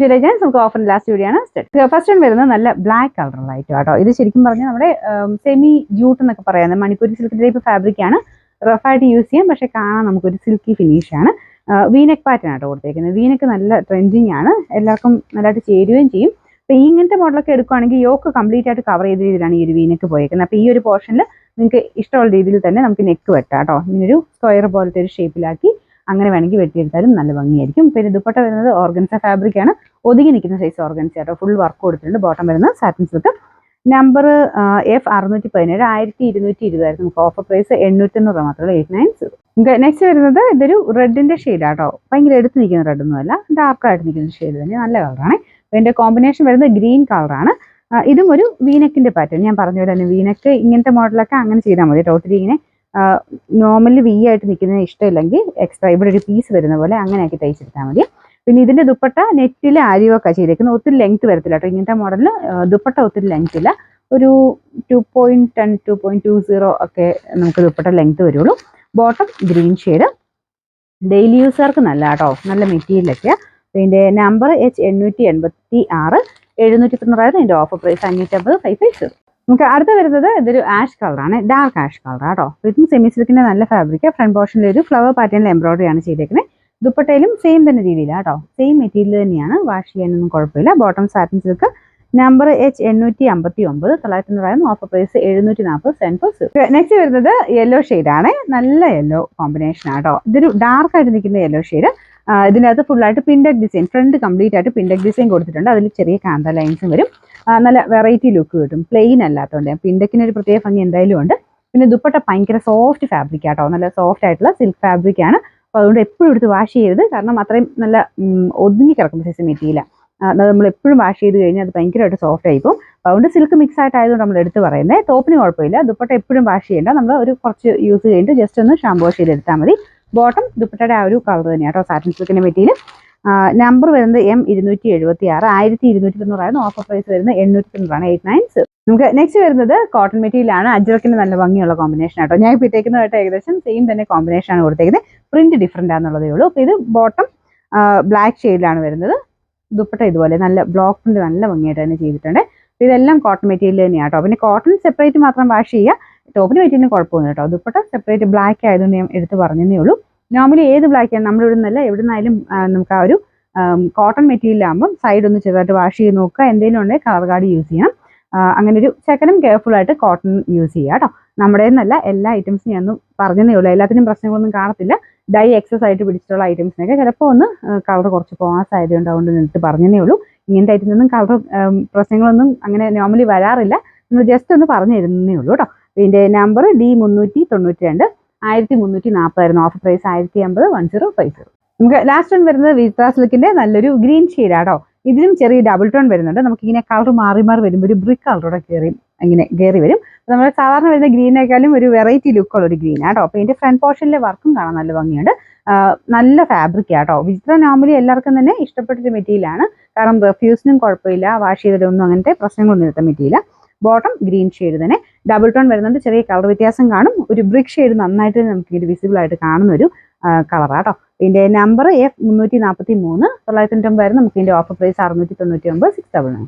To legends. നമുക്ക് offer last വീഡിയോയാണ്. First one വരുന്നത് നല്ല ബ്ലാക്ക് കളറിലായിട്ട് കേട്ടോ. ഇത് ശരിക്കും പറഞ്ഞാൽ നമ്മുടെ സെമി ജൂട്ട് എന്നൊക്കെ പറയുന്നത് മണിപ്പൂരി സിൽക്ക് ടൈപ്പ് ഫാബ്രിക് ആണ്. റഫായിട്ട് യൂസ് ചെയ്യാം, പക്ഷെ കാണാൻ നമുക്കൊരു സിൽക്കി ഫിനിഷ് ആണ്. വീനെക്ക് പാറ്റേൺ ആട്ടോ കൊടുത്തേക്കുന്നത്. വീനെക്ക് നല്ല ട്രെൻഡിങ് ആണ്, എല്ലാവർക്കും നല്ലതായിട്ട് ചേരുകയും ചെയ്യും. അപ്പോൾ ഇങ്ങനത്തെ മോഡലൊക്കെ എടുക്കുകയാണെങ്കിൽ യോക്ക് കംപ്ലീറ്റ് ആയിട്ട് കവർ ചെയ്ത രീതിയിലാണ് ഈ ഒരു വീനെക്ക് പോയേക്കുന്നത്. അപ്പോൾ ഈ ഒരു പോർഷനിൽ നിങ്ങൾക്ക് ഇഷ്ടമുള്ള രീതിയിൽ തന്നെ നമുക്ക് നെക്ക് വെട്ടാം കേട്ടോ. ഇങ്ങനൊരു സ്ക്വയർ പോലത്തെ ഒരു ഷേപ്പിലാക്കി അങ്ങനെ വേണമെങ്കിൽ വെട്ടിയെടുത്താലും നല്ല ഭംഗിയായിരിക്കും. പിന്നെ ദുപ്പട്ട വരുന്നത് ഓർഗൻസ ഫാബ്രിക് ആണ്. ഒതുങ്ങി നിൽക്കുന്ന സൈസ് ഓർഗൻസ കേട്ടോ. ഫുൾ വർക്ക് കൊടുത്തിട്ടുണ്ട്. ബോട്ടം വരുന്നത് സാറ്റിൻ സിൽക്ക്. നമ്പർ F617 1220 നമുക്ക് ഓഫർ പ്രൈസ് 800 മാത്രമേ 890. നെക്സ്റ്റ് വരുന്നത് ഇതൊരു റെഡിന്റെ ഷെയ്ഡാട്ടോ. ഭയങ്കര എടുത്ത് നിൽക്കുന്ന റെഡൊന്നുമല്ല, ഡാർക്കായിട്ട് നിൽക്കുന്ന ഷെയ്ഡ് തന്നെ, നല്ല കളറാണ്. ഇതിന്റെ കോമ്പിനേഷൻ വരുന്നത് ഗ്രീൻ കളറാണ്. ഇതും ഒരു വീനെക്കിന്റെ പാറ്റേൺ. ഞാൻ പറഞ്ഞ പോലെ തന്നെ വീനെക്ക് ഇങ്ങനത്തെ മോഡലൊക്കെ അങ്ങനെ ചെയ്താൽ മതി. ടോട്ടലി ഇങ്ങനെ നോർമലി വി ആയിട്ട് നിൽക്കുന്നത് ഇഷ്ടമില്ലെങ്കിൽ എക്സ്ട്രാ ഇവിടെ ഒരു പീസ് വരുന്ന പോലെ അങ്ങനെയാക്കി തയ്ച്ചെടുത്താൽ മതി. പിന്നെ ഇതിന്റെ ദുപ്പട്ട നെറ്റിൽ ആരിയൊക്കെ ചെയ്തേക്കുന്നത്. ഒത്തിരി ലെങ്ത് വരത്തില്ല കേട്ടോ. ഇങ്ങനത്തെ മോഡലിൽ ദുപ്പട്ട ഒത്തിരി ലെങ്ത് ഇല്ല, ഒരു 2.10 2.20 ഒക്കെ നമുക്ക് ദുപ്പട്ട ലെങ്ത് വരുള്ളൂ. Bottom green shade. ഡെയിലി യൂസർക്ക് നല്ല കേട്ടോ, നല്ല മെറ്റീരിയലൊക്കെയാണ്. പിന്നെ നമ്പർ H886 790. ഇതിന്റെ ഓഫർ പ്രൈസ് 550 550. നമുക്ക് അടുത്ത് വരുന്നത് ഇതൊരു ആഷ് കളറാണ്, ഡാർക്ക് ആഷ് കളർ കേട്ടോ. ഇതും സെമി സിൽക്കിന്റെ നല്ല ഫാബ്രിക്. ഫ്രണ്ട് പോർഷനിൽ ഒരു ഫ്ലവർ പാറ്റേണിൽ എംബ്രോയിഡറി ആണ് ചെയ്തേക്കുന്നത്. ദുപ്പട്ടയിലും സെയിം തന്നെ രീതിയിലാണ് കേട്ടോ, സെയിം മെറ്റീരിയൽ തന്നെയാണ്, വാഷ് ചെയ്യാനൊന്നും കുഴപ്പമില്ല. Bottom satin silk. Number H859 900. Offer price 740 740. Next വരുന്നത് യെല്ലോ ഷെയ്ഡാണ്, നല്ല യെല്ലോ കോമ്പിനേഷൻ ആട്ടോ. ഇതൊരു ഡാർക്ക് ആയിട്ട് നിൽക്കുന്ന യെല്ലോ ഷെയ്ഡ്. ഇതിനകത്ത് ഫുള്ളായിട്ട് പിൻഡക് ഡിസൈൻ, ഫ്രണ്ട് കംപ്ലീറ്റ് ആയിട്ട് പിൻഡക് ഡിസൈൻ കൊടുത്തിട്ടുണ്ട്. അതിൽ ചെറിയ കാന്ത ലൈൻസും വരും. നല്ല വെറൈറ്റി ലുക്ക് കിട്ടും, പ്ലെയിൻ അല്ലാത്തതുകൊണ്ട്. പിൻഡക്കിന് ഒരു പ്രത്യേക ഭംഗി എന്തായാലും ഉണ്ട്. പിന്നെ ദുപ്പട്ട ഭയങ്കര സോഫ്റ്റ് ഫാബ്രിക് ആട്ടോ, നല്ല സോഫ്റ്റ് ആയിട്ടുള്ള സിൽക്ക് ഫാബ്രിക് ആണ്. അപ്പോൾ അതുകൊണ്ട് എപ്പോഴും എടുത്ത് വാഷ് ചെയ്യരുത്, കാരണം അത്രയും നല്ല ഒതുങ്ങി കിടക്കുന്ന സൈസ് മെറ്റീരിയലാണ്. അത് നമ്മൾ എപ്പോഴും വാഷ് ചെയ്ത് കഴിഞ്ഞാൽ അത് ഭയങ്കരമായിട്ട് സോഫ്റ്റ് ആയിപ്പോൾ. അതുകൊണ്ട് സിൽക്ക് മിക്സ് ആയിട്ടായതുകൊണ്ട് നമ്മൾ എടുത്ത് പറയുന്നത്. ടോപ്പിന് കുഴപ്പമില്ല, ദുപ്പട്ട എപ്പോഴും വാഷ് ചെയ്യേണ്ട, നമ്മൾ ഒരു കുറച്ച് യൂസ് ചെയ്തിട്ട് ജസ്റ്റ് ഒന്ന് ഷാമ്പൂ വാഷ് ചെയ്തെടുത്താൽ മതി. ബോട്ടം ദുപ്പട്ടയുടെ ആ ഒരു കളർ തന്നെയാണ് കേട്ടോ, സാറ്റിൻ സിൽക്കിന്റെ മെറ്റീരിയൽ. നമ്പർ വരുന്നത് M276 1290. ഓഫർ പ്രൈസ് വരുന്നത് 890 890. നമുക്ക് നെക്സ്റ്റ് വരുന്നത് കോട്ടൺ മെറ്റീരിയലാണ്. അജ്രക്കിന്റെ നല്ല ഭംഗിയുള്ള കോമ്പിനേഷൻ ആട്ടോ. ഞാൻ ഇപ്പോൾ ഇട്ടേക്കുന്നതായിട്ട് ഏകദേശം സെയിം തന്നെ കോമ്പിനേഷൻ ആണ് കൊടുത്തേക്കുന്നത്. പ്രിന്റ് ഡിഫറെന്റ് ആണെന്നുള്ളതേ ഉള്ളൂ. അപ്പോൾ ഇത് ബോട്ടം ബ്ലാക്ക് ഷെയ്ഡിലാണ് വരുന്നത്. ദുപ്പട്ട ഇതുപോലെ നല്ല ബ്ലോക്ക് പ്രിന്റ് നല്ല ഭംഗിയായിട്ട് തന്നെ ചെയ്തിട്ടുണ്ട്. ഇതെല്ലാം കോട്ടൺ മെറ്റീരിയൽ തന്നെയാണ് കേട്ടോ. പിന്നെ കോട്ടൺ സെപ്പറേറ്റ് മാത്രം വാഷ് ചെയ്യുക, ടോപ്പിന് മെറ്റീരിയലിന് കുഴപ്പമൊന്നും കേട്ടോ. ദുപ്പട്ട സെപ്പറേറ്റ് ബ്ലാക്ക് ആയതുകൊണ്ട് ഞാൻ എടുത്ത് പറഞ്ഞതേ ഉള്ളൂ. നോർമലി ഏത് ബ്ലാക്കാണ് നമ്മൾ ഇവിടുന്നല്ല എവിടുന്നായാലും നമുക്ക് ആ ഒരു കോട്ടൺ മെറ്റീരിയലാകുമ്പം സൈഡ് ഒന്ന് ചെറുതായിട്ട് വാഷ് ചെയ്ത് നോക്കുക. എന്തെങ്കിലും ഉണ്ടെങ്കിൽ കളർ കാർഡ് യൂസ് ചെയ്യണം. അങ്ങനെ ഒരു ശകലം കെയർഫുൾ ആയിട്ട് കോട്ടൺ യൂസ് ചെയ്യുക കേട്ടോ. നമ്മുടെ നിന്നല്ല എല്ലാ ഐറ്റംസും ഞാൻ പറഞ്ഞതേ ഉള്ളൂ, എല്ലാത്തിനും പ്രശ്നങ്ങളൊന്നും കാണത്തില്ല. ഡൈ എക്സസ് ആയിട്ട് പിടിച്ചിട്ടുള്ള ഐറ്റംസിനൊക്കെ ചിലപ്പോൾ ഒന്ന് കളർ കുറച്ച് പോകാൻ സാധ്യതയുണ്ട്, അതുകൊണ്ട് നിന്നിട്ട് പറഞ്ഞതേ ഉള്ളൂ. ഇങ്ങനത്തെ ഐറ്റംസൊന്നും കളർ പ്രശ്നങ്ങളൊന്നും അങ്ങനെ നോർമലി വരാറില്ല, നമ്മൾ ജസ്റ്റ് ഒന്ന് പറഞ്ഞു തരുന്നേ ഉള്ളൂ കേട്ടോ. ഇതിൻ്റെ നമ്പർ D392 1340. Offer price 1050 1050. നമുക്ക് ലാസ്റ്റ് വൺ വരുന്നത് വിത്ര സിൽക്കിന്റെ നല്ലൊരു ഗ്രീൻ ഷെയ്ഡാട്ടോ. ഇതിലും ചെറിയ ഡബിൾ ടോൺ വരുന്നുണ്ട്. നമുക്കിങ്ങനെ കളർ മാറി മാറി വരുമ്പോൾ ഒരു ബ്രിക്ക് കളറോടെ കയറി വരും. നമ്മൾ സാധാരണ വരുന്ന ഗ്രീനേക്കാളും ഒരു വെറൈറ്റി ലുക്കുള്ള ഒരു ഗ്രീൻ ആട്ടോ. അപ്പോൾ ഇതിന്റെ ഫ്രണ്ട് പോർഷനിലെ വർക്കും കാണാൻ നല്ല ഭംഗിയുണ്ട്. നല്ല ഫാബ്രിക് ആട്ടോ. വിത്ര നോർമലി എല്ലാവർക്കും തന്നെ ഇഷ്ടപ്പെട്ടൊരു മെറ്റീരിയലാണ്, കാരണം റെഫ്യൂസിനും കുഴപ്പമില്ല, വാഷ് ചെയ്തിട്ടൊന്നും അങ്ങനത്തെ പ്രശ്നങ്ങളൊന്നും ഇല്ലാത്ത മെറ്റീരിയലാണ്. ബോട്ടം ഗ്രീൻ ഷെയ്ഡ് തന്നെ, ഡബിൾ ടോൺ വരുന്നുണ്ട്. ചെറിയ കളർ വ്യത്യാസം കാണും. ഒരു ബ്രിക്ക് ഷെയ്ഡ് നന്നായിട്ട് നമുക്ക് ഇത് വിസിബിൾ ആയിട്ട് കാണുന്ന ഒരു കളറാട്ടോ. ഇതിന്റെ നമ്പർ F343 990. നമുക്ക് ഇതിന്റെ ഓഫർ പ്രൈസ് 699 699.